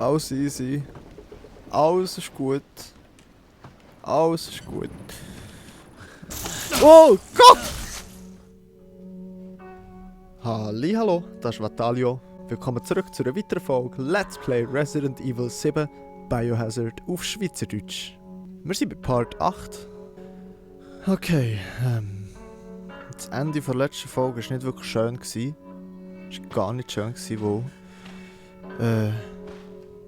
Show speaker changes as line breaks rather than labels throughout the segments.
Alles easy. Alles ist gut. Alles ist gut. Oh Gott! Hallo, das ist Vatalio. Willkommen zurück zu einer weiteren Folge Let's Play Resident Evil 7 Biohazard auf Schweizerdeutsch. Wir sind bei Part 8. Okay, das Ende der letzten Folge war nicht wirklich schön. Es war gar nicht schön, weil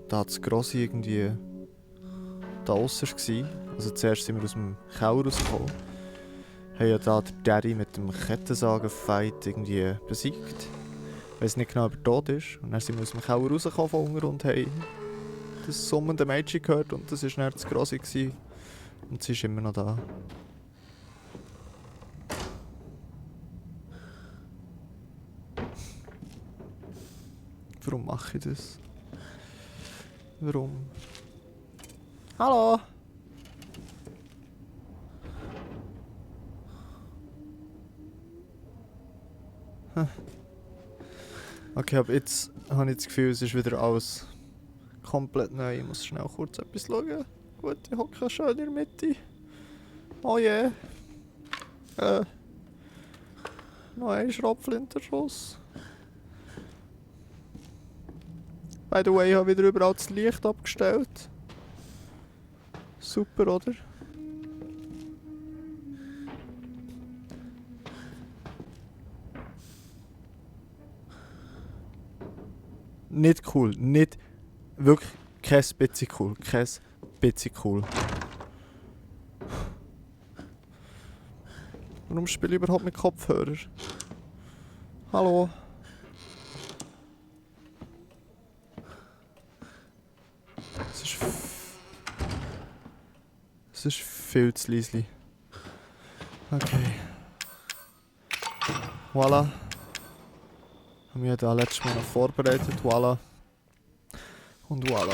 da das Grossi irgendwie da aussen war. Also zuerst sind wir aus dem Keller rausgekommen. Haben ja da den Daddy mit dem Kettensägen-Fight irgendwie besiegt. Ich weiss nicht genau, ob er tot ist. Und dann sind wir aus dem Keller rausgekommen von unten und haben das summende Mädchen gehört. Und das war dann das Grossi gewesen. Und sie ist immer noch da. Warum mache ich das? Warum? Hallo! Okay, aber jetzt habe ich das Gefühl, es ist wieder alles komplett neu. Ich muss schnell kurz etwas schauen. Gut, ich hocke schön in der Mitte. Oh je. Noch ein Schrotflinterschuss. By the way, ich habe wieder überall das Licht abgestellt. Super, oder? Nicht cool. Nicht wirklich kein bisschen cool. Kein bisschen cool. Warum spiele ich überhaupt mit Kopfhörer? Hallo? Es ist viel zu leise. Okay. Voila. Haben wir da letztes Mal noch vorbereitet. Voila. Und voila.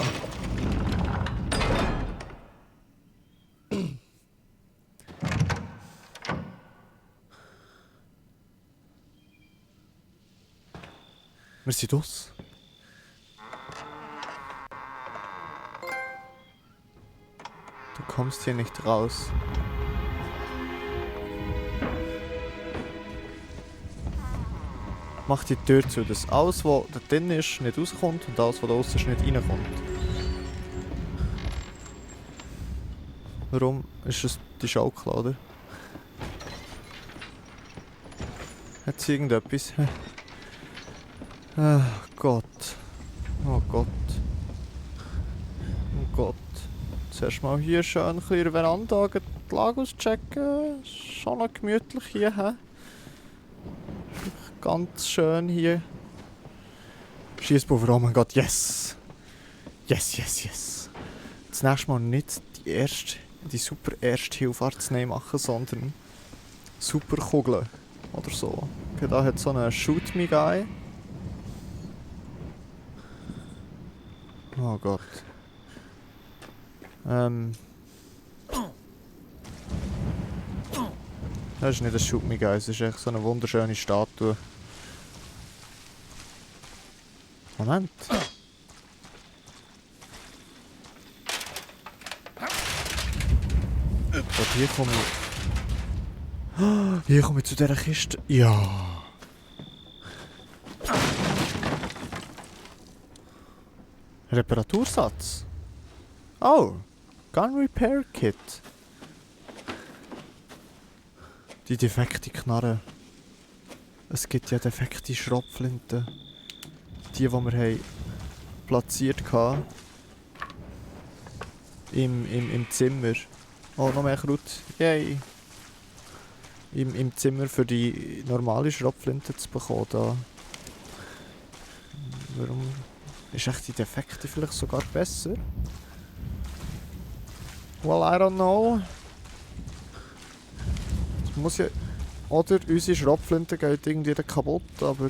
Wir sind aus. Du kommst hier nicht raus. Mach die Tür zu, dass alles, was da drin ist, nicht rauskommt und alles, was da draussen ist, nicht reinkommt. Warum ist es die Schaukel, oder? Hat sie irgendetwas? Oh Gott. Oh Gott. Oh Gott. Zuerst mal hier schön ein bisschen in der Veranda die Lage auschecken. Schon noch gemütlich hier, hä? Ganz schön hier. Schiesspulver, oh mein Gott, yes! Yes, yes, yes. Das nächste Mal nicht die super Erste-Hilfe-Arznei machen, sondern super Kugeln. Oder so. Okay, da hat so einen Shoot Me Guy. Oh Gott. Das ist nicht ein Shoot Me Guy, es ist echt so eine wunderschöne Statue. Moment. So, hier komme ich... Oh, hier komme ich zu dieser Kiste. Ja. Reparatursatz. Oh. Gun Repair Kit. Die defekte Knarre. Es gibt ja defekte Schrotflinten. Die wir haben platziert hatten. Im Zimmer. Oh, noch mehr Kraut. Yay. Im Zimmer für die normale Schrotflinte zu bekommen. Da. Warum ist echt die defekte vielleicht sogar besser? Well, I don't know. Es muss ja... Oder unsere Schrotflinte geht irgendwie kaputt, aber...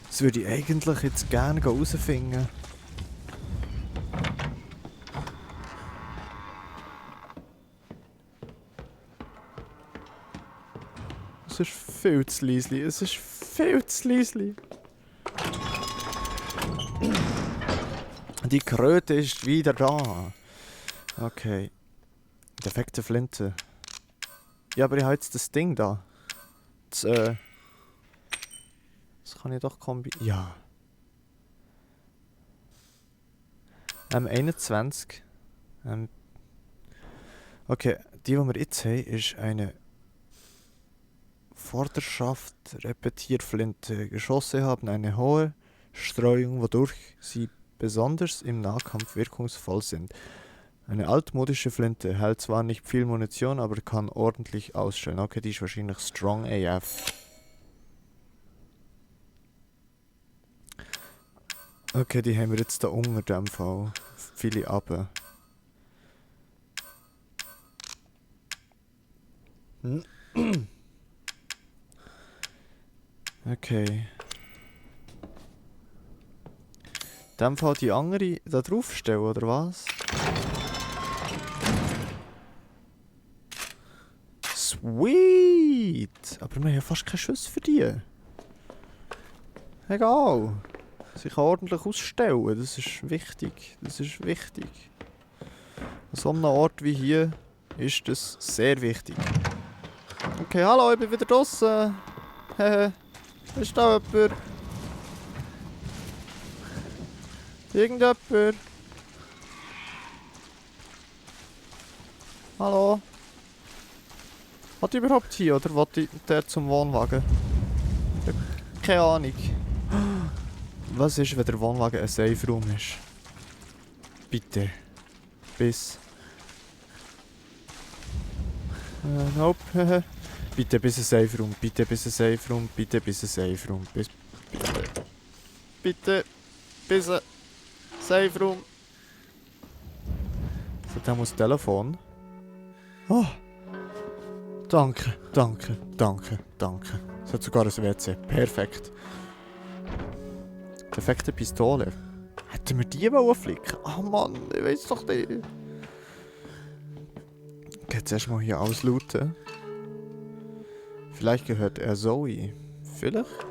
Das würde ich eigentlich jetzt gerne herausfinden. Es ist viel zu leise. Es ist viel zu leise. Die Kröte ist wieder da. Okay. Defekte Flinte. Ja, aber ich habe jetzt das Ding da. Das kann ich doch kombinieren. Ja. M21. Okay, die wir jetzt haben, ist eine Vorderschaft-Repetierflinte. Geschosse haben eine hohe Streuung, wodurch sie besonders im Nahkampf wirkungsvoll sind. Eine altmodische Flinte hält zwar nicht viel Munition, aber kann ordentlich ausstellen. Okay, die ist wahrscheinlich Strong AF. Okay, die haben wir jetzt da unter dem Fall. Viele runter. Okay. In dem Fall die andere da draufstellen, oder was? Sweet! Aber wir haben ja fast keine Schuss für die. Egal. Sie kann ordentlich ausstellen, das ist wichtig. Das ist wichtig. An so einem Ort wie hier ist das sehr wichtig. Okay, hallo, ich bin wieder draussen. Hehe. Ist da jemand? Irgendjemand? Hallo? Hat die überhaupt hier oder will der zum Wohnwagen? Keine Ahnung. Was ist, wenn der Wohnwagen ein Safe Room ist? Bitte. Bis. Nope. Bitte bis ein Safe Room. Bitte bis ein Safe Room. Bitte bis ein Safe Room. Bis. Bitte. Bitte. Bis ein Safe Room. So, da muss Telefon. Oh. Danke, danke, danke, danke. Es hat sogar ein WC. Perfekt. Perfekte Pistole. Hätten wir die flicken? Ah Mann, ich weiß doch nicht. Okay, jetzt erstmal hier auslooten. Vielleicht gehört er Zoe. Vielleicht?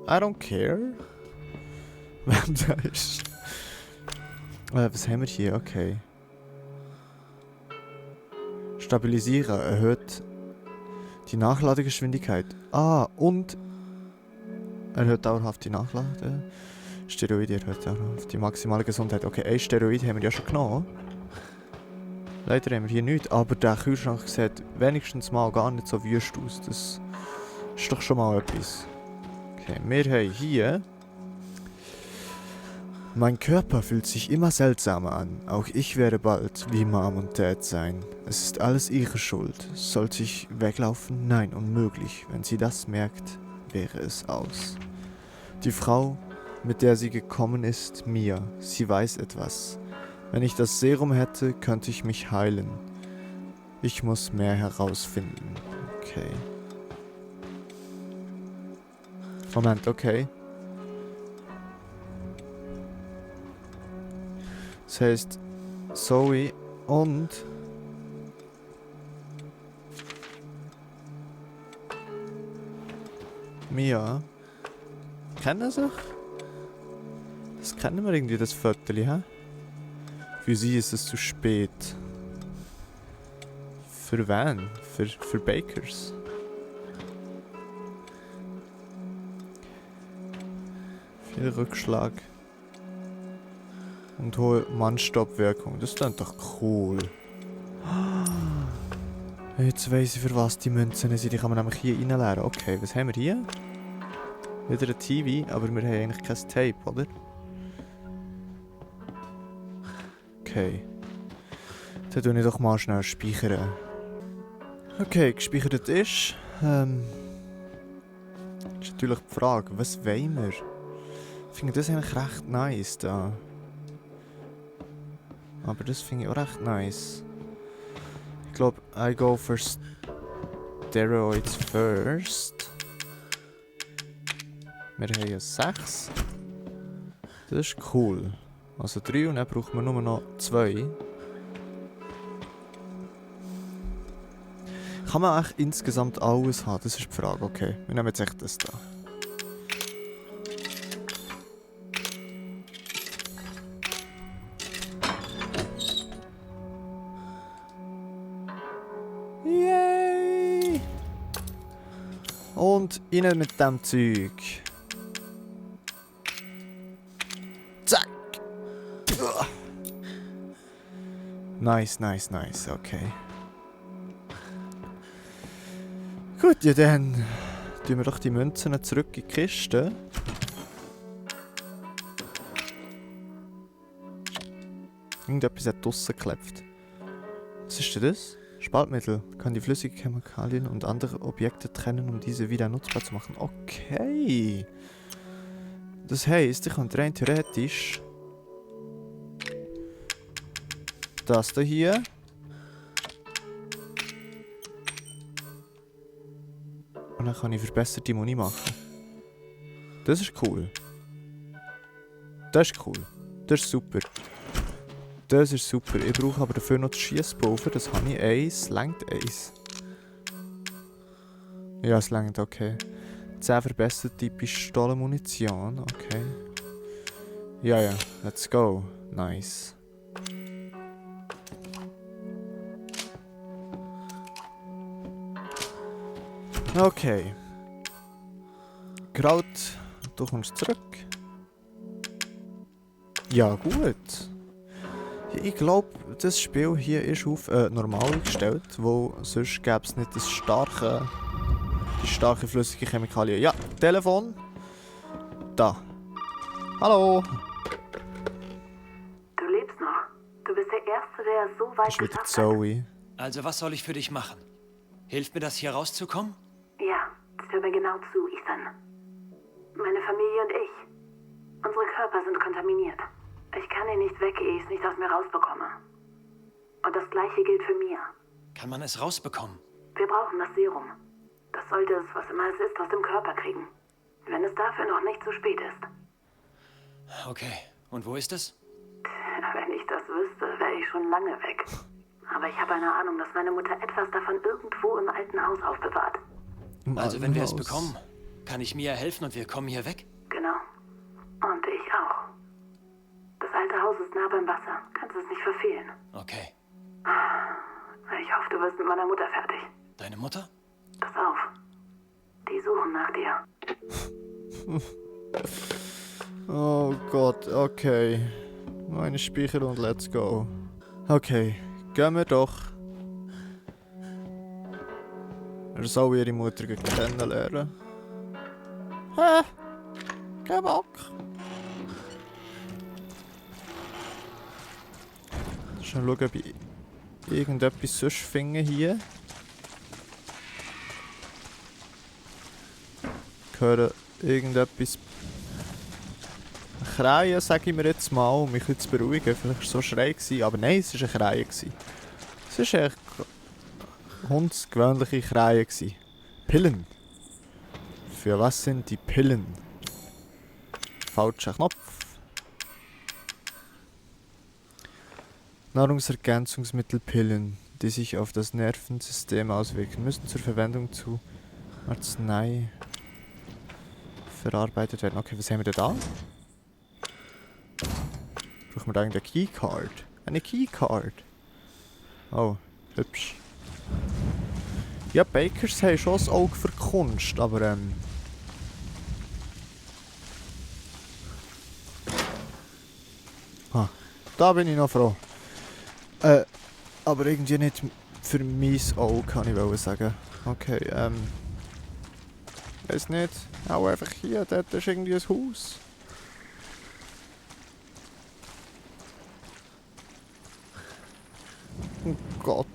I don't care. Wem der ist. Was haben wir hier? Okay. Stabilisieren erhöht die Nachladegeschwindigkeit. Ah, und erhöht dauerhaft die Nachlade. Steroide erhöht dauerhaft die maximale Gesundheit. Okay, ein Steroid haben wir ja schon genommen. Leider haben wir hier nichts, aber der Kühlschrank sieht wenigstens mal gar nicht so wüst aus. Das ist doch schon mal etwas. Okay, wir haben hier... Mein Körper fühlt sich immer seltsamer an. Auch ich werde bald wie Mom und Dad sein. Es ist alles ihre Schuld. Sollte ich weglaufen? Nein, unmöglich. Wenn sie das merkt, wäre es aus. Die Frau, mit der sie gekommen ist, Mia. Sie weiß etwas. Wenn ich das Serum hätte, könnte ich mich heilen. Ich muss mehr herausfinden. Okay. Moment, okay. Das heißt, Zoe und Mia kennen sich? Das kennen wir irgendwie, das Viertel, hä? Für sie ist es zu spät. Für wen? Für Bakers. Viel Rückschlag. Und hohe Mannstoppwirkung. Das klingt doch cool. Jetzt weiss ich, für was die Münzen sind. Die kann man nämlich hier reinleeren. Okay, was haben wir hier? Wieder ein TV, aber wir haben eigentlich kein Tape, oder? Okay. Dann tue ich doch mal schnell speichern. Okay, gespeichert ist. Ist natürlich die Frage, was wollen wir? Ich finde das eigentlich recht nice da. Aber das finde ich auch recht nice. Ich glaube, I go for Steroids first. Wir haben ja 6. Das ist cool. Also 3 und dann brauchen wir nur noch 2. Ich Kann man eigentlich insgesamt alles haben? Das ist die Frage. Okay, wir nehmen jetzt echt das da. Yay! Und rein mit dem Zeug. Zack! Uah. Nice, nice, nice, okay. Gut, ja dann tun wir doch die Münzen zurück in die Kiste. Irgendetwas hat draussen geklebt. Was ist denn das? Spaltmittel. Kann die flüssigen Chemikalien und andere Objekte trennen, um diese wieder nutzbar zu machen. Okay. Das heisst, ich kann rein theoretisch das da hier und dann kann ich verbesserte Muni machen. Das ist cool. Das ist cool. Das ist super. Das ist super. Ich brauche aber dafür noch das Schiesspulver. Das habe ich eins. Längt eins. Ja, es längt, okay. 10 verbesserte Pistolenmunition. Okay. Ja, ja. Let's go. Nice. Okay. Kraut, du kommst zurück. Ja, gut. Ich glaube, das Spiel hier ist auf normal gestellt, weil sonst gäbe es nicht die starke flüssige Chemikalien. Ja, Telefon. Da. Hallo.
Du lebst noch. Du bist der Erste, der es so weit
Das ist wieder
geschafft hat.
Zoe.
Also was soll ich für dich machen? Hilft mir das hier rauszukommen?
Ja, hör mir genau zu, Ethan. Meine Familie und ich. Unsere Körper sind kontaminiert. Ich kann ihn nicht weg, ehe ich es nicht aus mir rausbekomme. Und das Gleiche gilt für mir.
Kann man es rausbekommen?
Wir brauchen das Serum. Das sollte es, was immer es ist, aus dem Körper kriegen. Wenn es dafür noch nicht zu spät ist.
Okay. Und wo ist es?
Wenn ich das wüsste, wäre ich schon lange weg. Aber ich habe eine Ahnung, dass meine Mutter etwas davon irgendwo im alten Haus aufbewahrt.
Also wenn wir es bekommen, kann ich Mia helfen und wir kommen hier weg?
Genau. Und ich auch. Das alte Haus ist nah beim Wasser. Kannst es nicht verfehlen.
Okay.
Ich hoffe, du wirst mit meiner Mutter fertig.
Deine Mutter?
Pass auf. Die suchen nach dir.
Oh Gott, okay. Meine Speicher und let's go. Okay, gehen wir doch. Er soll ihre Mutter kennenlernen. Hä? Kein Bock. Schon schauen, ob ich irgendetwas sonst finde hier. Ich höre irgendetwas Krähen, sage ich mir jetzt mal, um mich ein bisschen zu beruhigen. Vielleicht war es so Schrei, aber nein, es war ein Krähen. Es war echt hundsgewöhnliche Krähen. Pillen. Für was sind die Pillen? Falscher Knopf. Nahrungsergänzungsmittelpillen, die sich auf das Nervensystem auswirken, müssen zur Verwendung zu Arznei verarbeitet werden. Okay, was haben wir denn da? Brauchen wir da irgendeine Keycard? Eine Keycard? Oh, hübsch. Ja, Bakers haben schon das Auge für Kunst, aber da bin ich noch froh. Aber irgendwie nicht für mein Auge, kann ich sagen. Okay, weiß nicht. Auch einfach hier, dort ist irgendwie ein Haus. Oh Gott.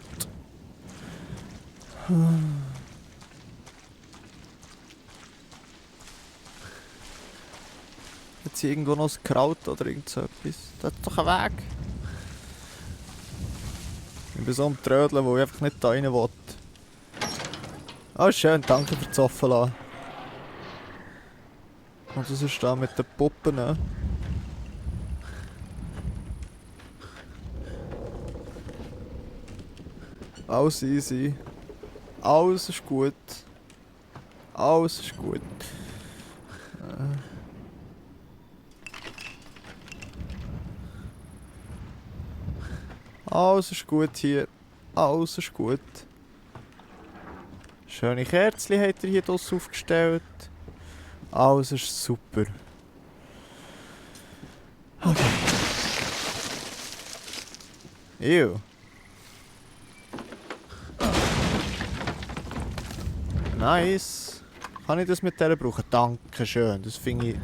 Jetzt hier irgendwo noch ein Kraut oder irgend so etwas. Das ist doch ein Weg. Ich bin so am Trödeln, wo ich einfach nicht da rein will. Ah, schön, danke für das Offenlassen. Und was ist da mit den Puppen? Alles easy. Alles ist gut. Alles ist gut. Alles ist gut hier. Alles ist gut. Schöne Kerzen hat er hier draussen aufgestellt. Alles ist super. Okay. Ew. Nice. Kann ich das mit der brauchen? Dankeschön. Das finde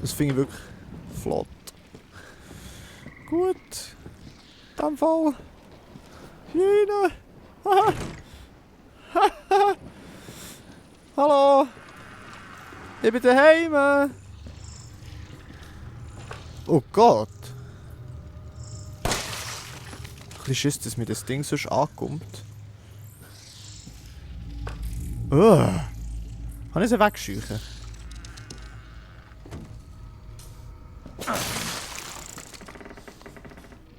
ich wirklich flott. Gut. In dem Fall. Hier rein. Hallo. Ich bin daheim. Oh Gott. Ein bisschen Schiss, dass mir das Ding sonst ankommt. Kann ich sie wegscheuchen?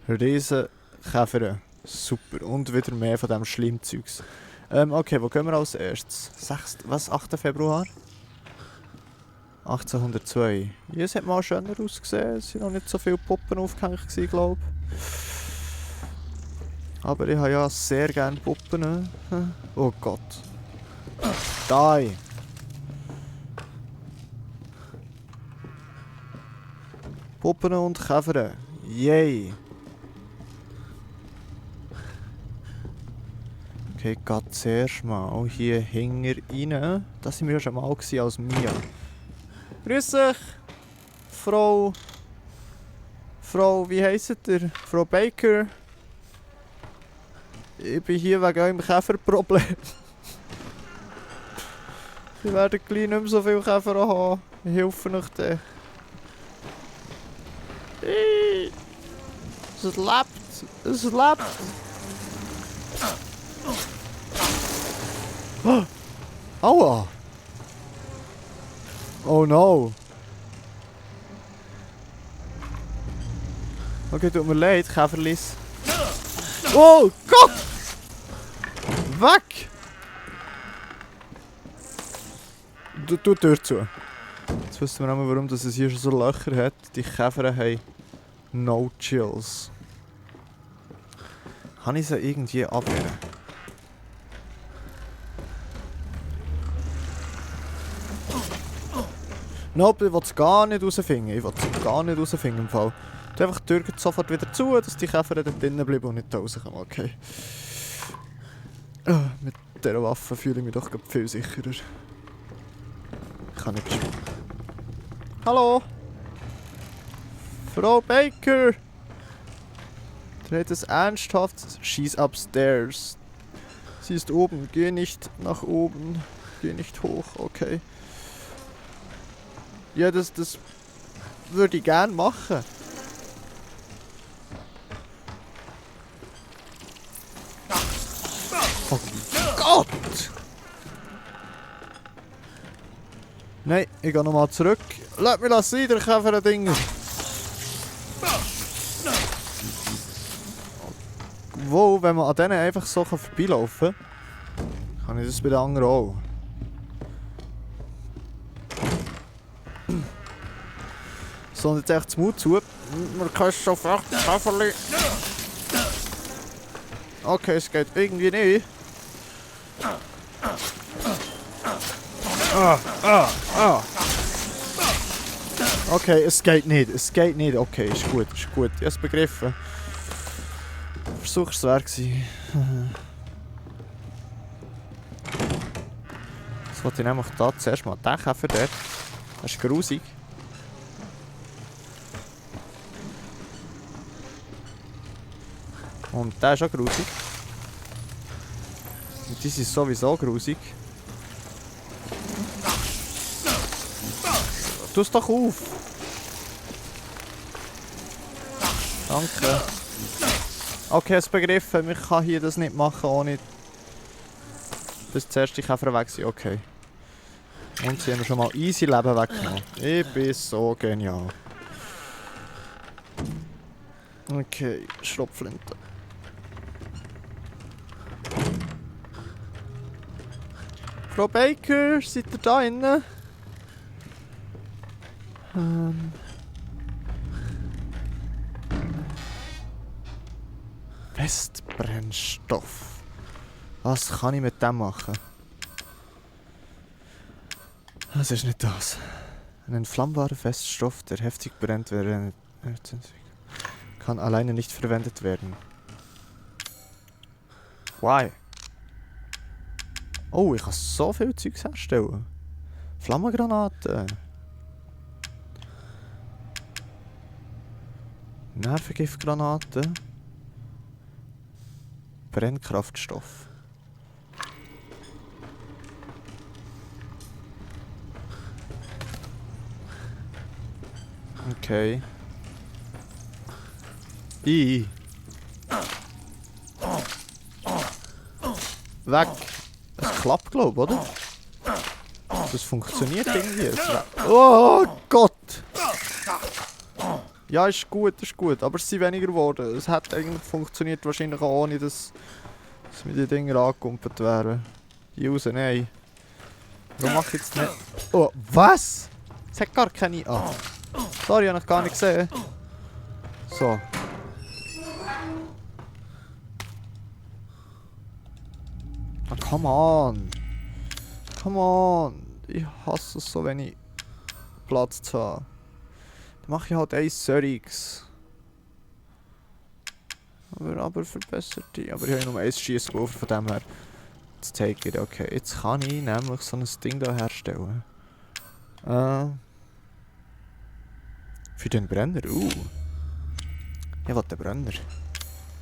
Riesenkäfer. Super. Und wieder mehr von diesem Schlimmzeugs. Okay, wo gehen wir als erstes? 8. Februar? 1802. Hier, es hat mal schöner ausgesehen. Es waren noch nicht so viele Puppen aufgehängt, glaube ich. Aber ich habe ja sehr gerne Puppen. Oh Gott. Die! Puppen und Käfer. Yay! Okay, ich gehe zuerst mal hier hinter rein. Das waren wir ja schon mal als Mia. Grüß dich! Frau, wie heisst ihr? Frau Baker? Ich bin hier wegen eurem Käferproblem. Wir werden gleich nicht mehr so viele Käfer haben. Ich helfe euch dann. Es lebt! Es lebt! Aua! Oh no! Okay, tut mir leid, Käferlis. Oh Gott! Weg! Du Tür zu. Jetzt wissen wir auch, warum es hier schon so Löcher hat. Die Käfer haben no chills. Kann ich sie irgendwie abwehren? Nope, ich will es gar nicht rausfinden. Ich will es gar nicht rausfinden im Fall. Tu einfach die Tür sofort wieder zu, dass die Käfer dort drinnen bleiben und nicht rauskommen. Okay. Mit dieser Waffe fühle ich mich doch viel sicherer. Ich kann nicht spielen. Hallo? Frau Baker! Der hat es ernsthaft. She's upstairs. Sie ist oben. Geh nicht nach oben. Geh nicht hoch. Okay. Ja, das würde ich gerne machen. Oh Gott! Nein, ich gehe nochmal zurück. Lass mich das sein, der Käfer-Ding. Wo, wenn man an denen einfach so vorbeilaufen kann, kann ich das bei den anderen auch. So, und jetzt echt das Mut zu. Man kann es schon fast Käferli. Okay, es geht irgendwie nicht. Okay, es geht nicht. Es geht nicht. Okay, ist gut, ist gut. Ich habe es begriffen. Versuch es wert gewesen. Jetzt wollte ich nämlich da zuerst mal den Käfer dort. Das ist grusig. Und der ist auch grusig. Und die sind sowieso grusig. Tu es doch auf! Danke. Okay, es begriffen. Ich kann hier das nicht machen, ohne bis zuerst die Käfer weg sind. Okay. Und sie haben schon mal easy Leben weggenommen. Ich bin so genial. Okay, Schrotflinte. Frau Baker, seid ihr da innen? Festbrennstoff. Was kann ich mit dem machen? Das ist nicht das. Ein entflammbarer Feststoff, der heftig brennt, während kann alleine nicht verwendet werden. Why? Oh, ich kann so viel Zeugs herstellen. Flammengranaten. Nervengiftgranaten. Brennkraftstoff. Okay. Weg. Es klappt, glaube ich, oder? Das funktioniert irgendwie. Oh Gott! Ja, ist gut. Aber es sind weniger geworden. Es hat eigentlich funktioniert, wahrscheinlich auch ohne, dass mir die Dinger angekumpelt wären. Die raus, nein. Warum mache ich jetzt nicht? Oh, was? Es hat gar keine... Ah. Sorry, habe ich gar nicht gesehen. So. Ah, come on. Come on. Ich hasse es so, wenn ich Platz zu haben. Dann mache ich halt ein solches. Aber verbessert die. Aber ich habe nur ein Schiesswurf von dem her. Let's take it. Okay, jetzt kann ich nämlich so ein Ding da herstellen. Für den Brenner? Ich will den Brenner.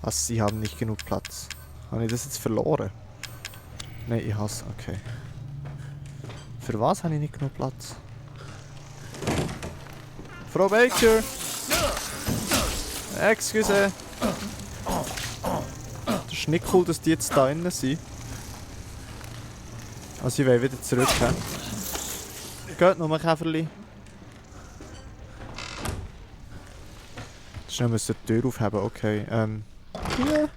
Also, sie haben nicht genug Platz. Habe ich das jetzt verloren? Nein, ich hasse. Okay. Für was habe ich nicht genug Platz? Frau Baker! Excuse! Das ist nicht cool, dass die jetzt da innen sind. Also, ich will wieder zurück. Geht noch mal, Käferli. Schnell müssen die Tür aufheben, okay. Hier.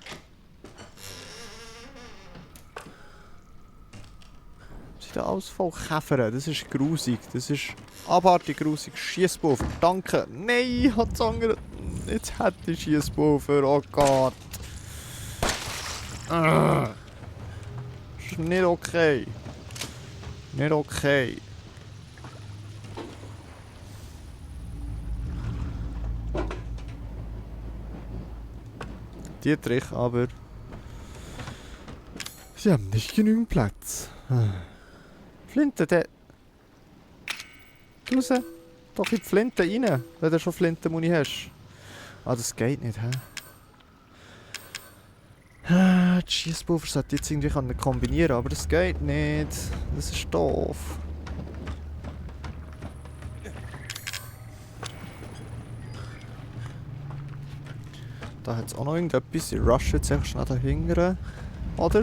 Sind da alles voll Käfer? Das ist grusig. Das ist abartig grusig. Schiesspulver, danke. Nein, hat es andere. Jetzt hätte ich Schiesspulver, oh Gott. Das ist nicht okay. Nicht okay. Dietrich, aber sie haben nicht genügend Platz. Flinte, der... Raus! Doch in die Flinte rein, wenn du schon Flintenmuni hast. Ah, das geht nicht, hä? Die Schiesspulver sollte jetzt irgendwie kombinieren, aber das geht nicht. Das ist doof. Da hat es auch noch irgendetwas. Ich rush jetzt einfach schnell dahinter. Oder?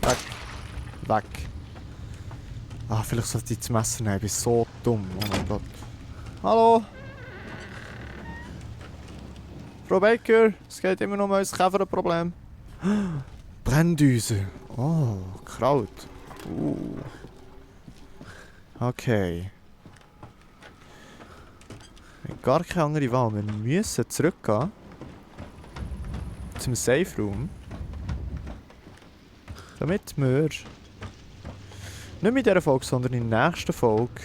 Weg. Weg. Ah, vielleicht sollte ich das Messer nehmen. Ich bin so dumm. Oh mein Gott. Hallo? Frau Baker, es geht immer noch um unser Käferproblem. Brenndüse. Oh, Kraut. Okay. Wir haben gar keine andere Wahl. Wir müssen zurückgehen. Zum Safe Room. Damit wir... Nicht in dieser Folge, sondern in der nächsten Folge...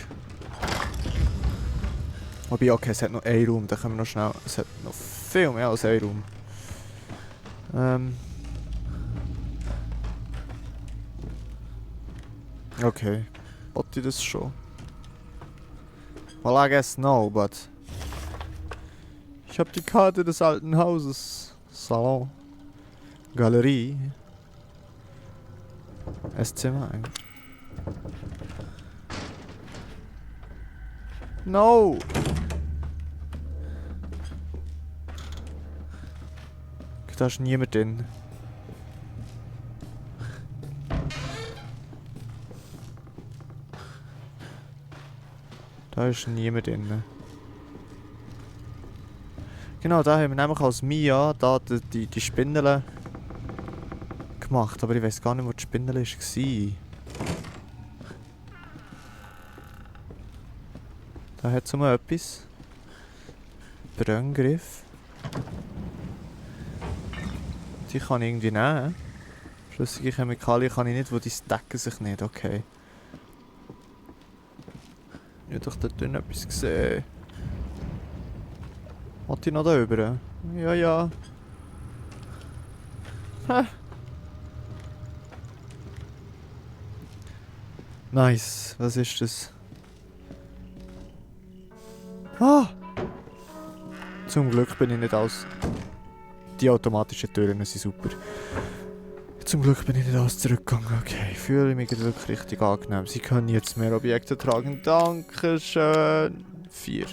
Wobei, okay, es hat noch einen Raum. Da können wir noch schnell... Es hat noch viel mehr als einen Raum. Okay. Wollte ich das schon? Well, I guess no, but... Ich habe die Karte des alten Hauses. Salon. Galerie. Esszimmer. No! Da ist niemand drin. Da ist niemand drin. Genau, da haben wir nämlich als Mia da die Spinnele gemacht, aber ich weiß gar nicht, wo die Spindel war. Da hat es mal etwas. Brenngriff. Die kann ich irgendwie nehmen. Flüssige Chemikalien kann ich nicht, wo die stacken sich nicht. Okay. Ich habe doch dort drin etwas gesehen. Wollte ich noch da rüber? Ja, ja. Hä? Nice. Was ist das? Ah! Zum Glück bin ich nicht aus. Die automatischen Türen sind super. Zum Glück bin ich nicht alles zurückgegangen. Okay, ich fühle mich wirklich richtig angenehm. Sie können jetzt mehr Objekte tragen. Dankeschön. 4.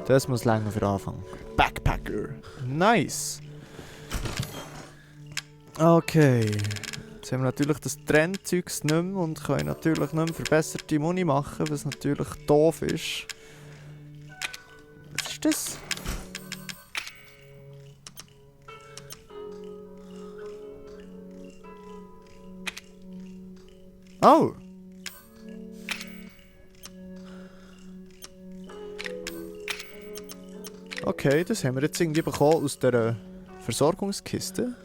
Das muss länger für Anfang. Backpacker. Nice. Okay. Jetzt haben wir natürlich das Trennzeugs nicht mehr und können natürlich nicht mehr verbesserte Muni machen, was natürlich doof ist. Was ist das? Oh! Okay, das haben wir jetzt irgendwie bekommen aus der Versorgungskiste.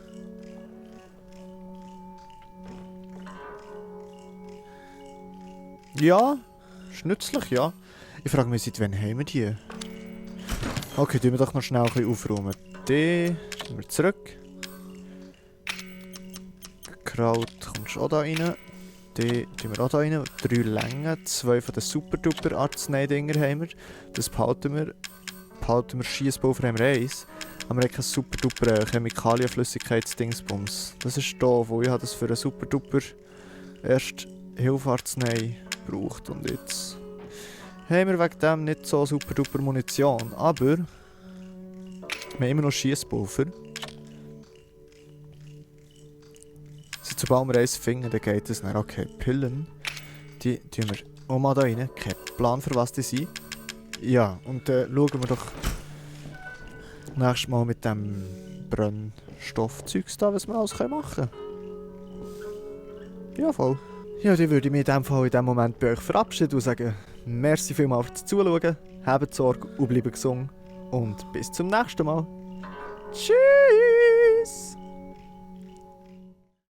Ja, ist nützlich, ja. Ich frage mich, seit wann haben wir die? Okay, tun wir doch noch schnell ein bisschen aufräumen. Die nehmen wir zurück. Kraut kommst auch da rein. Die tun wir auch da rein. 3 Längen, 2 von den super-duper Arzneidinger haben wir. Das behalten wir. Behalten wir Schiesspulver haben wir 1. Aber wir haben kein super-duper Chemikalienflüssigkeitsdingsbums. Das ist doof, weil ich habe das für einen super-duper Erste-Hilfe-Arznei gebraucht. Und jetzt haben wir wegen dem nicht so super-duper Munition. Aber wir haben immer noch Schiesspulver. Sobald wir eins finden, dann geht es nicht. Okay, Pillen. Die tun wir auch mal da rein. Kein Plan, für was die sind. Ja, und dann schauen wir doch nächstes Mal mit dem Brennstoffzeugs da, was wir alles machen können. Ja, voll. Ja, dann würde ich mich in diesem Fall in diesem Moment bei euch verabschieden und sagen, merci vielmals fürs Zuschauen, habt Sorge und bleibt gesund und bis zum nächsten Mal. Tschüss!